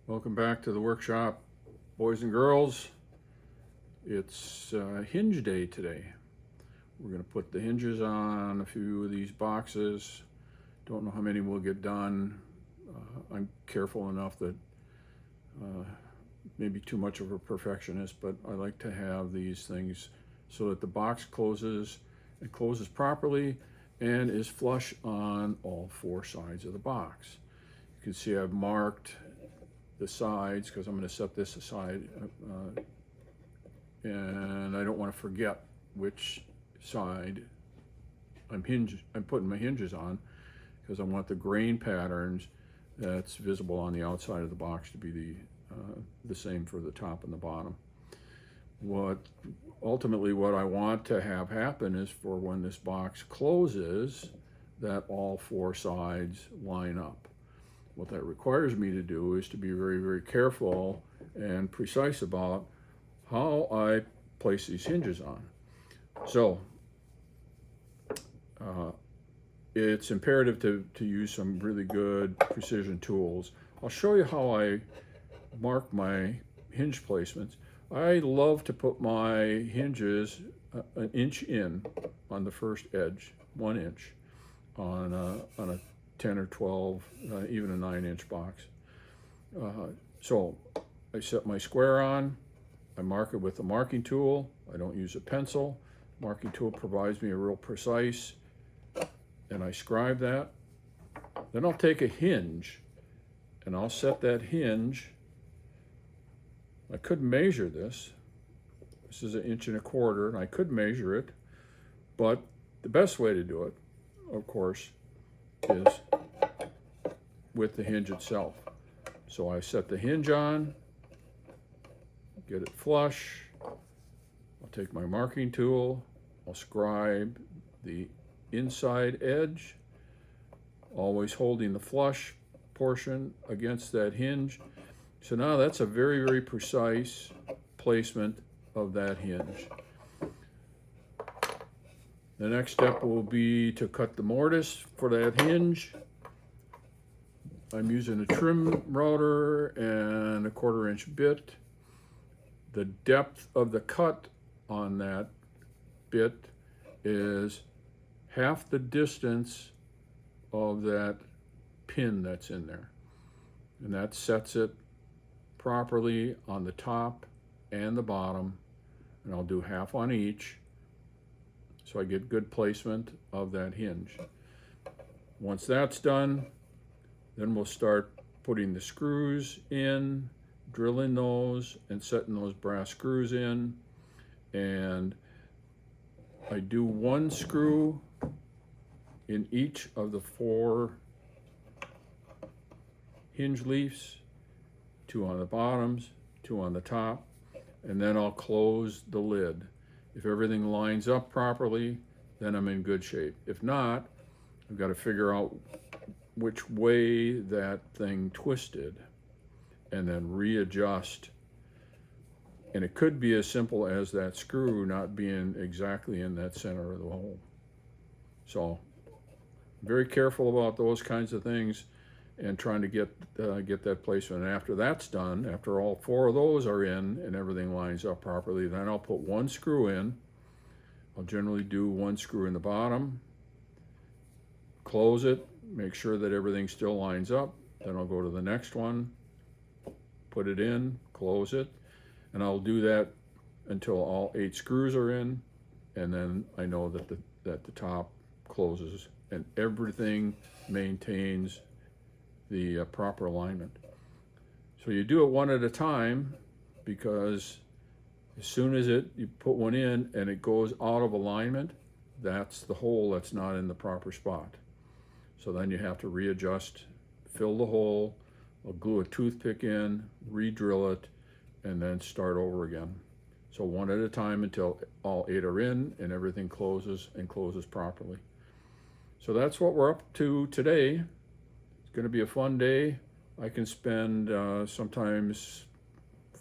Welcome back to the workshop, boys and girls. It's hinge day today. We're going to put the hinges on a few of these boxes. Don't know how many we'll get done. I'm careful enough that maybe too much of a perfectionist, but I like to have these things so that the box closes and closes properly and is flush on all four sides of the box. You can see I've marked the sides because I'm going to set this aside and I don't want to forget which side I'm putting my hinges on, because I want the grain patterns that's visible on the outside of the box to be the same for the top and the bottom. Ultimately what I want to have happen is for when this box closes that all four sides line up. What that requires me to do is to be very, very careful and precise about how I place these hinges on. So it's imperative to use some really good precision tools. I'll show you how I mark my hinge placements. I love to put my hinges an inch in on the first edge, 1 inch on a 10 or 12, even a 9-inch box. So I set my square on, I mark it with a marking tool. I don't use a pencil. Marking tool provides me a real precise, and I scribe that. Then I'll take a hinge and I'll set that hinge. I could measure this. This is 1.25 inches, and I could measure it, but the best way to do it, of course, is with the hinge itself. So I set the hinge on, get it flush. I'll take my marking tool, I'll scribe the inside edge, always holding the flush portion against that hinge. So now that's a very, very precise placement of that hinge. The next step will be to cut the mortise for that hinge. I'm using a trim router and a 1/4 inch bit. The depth of the cut on that bit is half the distance of that pin that's in there. And that sets it properly on the top and the bottom. And I'll do half on each, so I get good placement of that hinge. Once that's done, then we'll start putting the screws in, drilling those and setting those brass screws in. And I do 1 screw in each of the 4 hinge leaves, 2 on the bottoms, 2 on the top, and then I'll close the lid. If everything lines up properly, then I'm in good shape. If not, I've got to figure out which way that thing twisted and then readjust. And it could be as simple as that screw not being exactly in that center of the hole. So very careful about those kinds of things and trying to get that placement. And after that's done, after all 4 of those are in and everything lines up properly, then I'll put 1 screw in. I'll generally do 1 screw in the bottom, close it, make sure that everything still lines up. Then I'll go to the next one, put it in, close it, and I'll do that until all 8 screws are in, and then I know that the top closes and everything maintains the proper alignment. So you do it one at a time, because as soon as you put one in and it goes out of alignment, that's the hole that's not in the proper spot. So then you have to readjust, fill the hole, I'll glue a toothpick in, re-drill it, and then start over again. So one at a time until all 8 are in and everything closes and closes properly. So that's what we're up to today. It's going to be a fun day. I can spend sometimes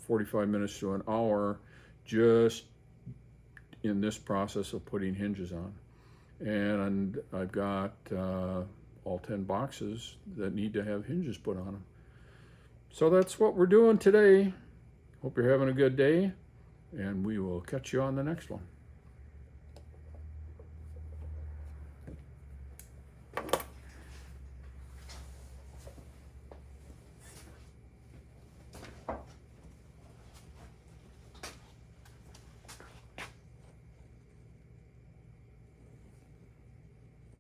45 minutes to an hour just in this process of putting hinges on. And I've got all 10 boxes that need to have hinges put on them. So that's what we're doing today. Hope you're having a good day, and we will catch you on the next one.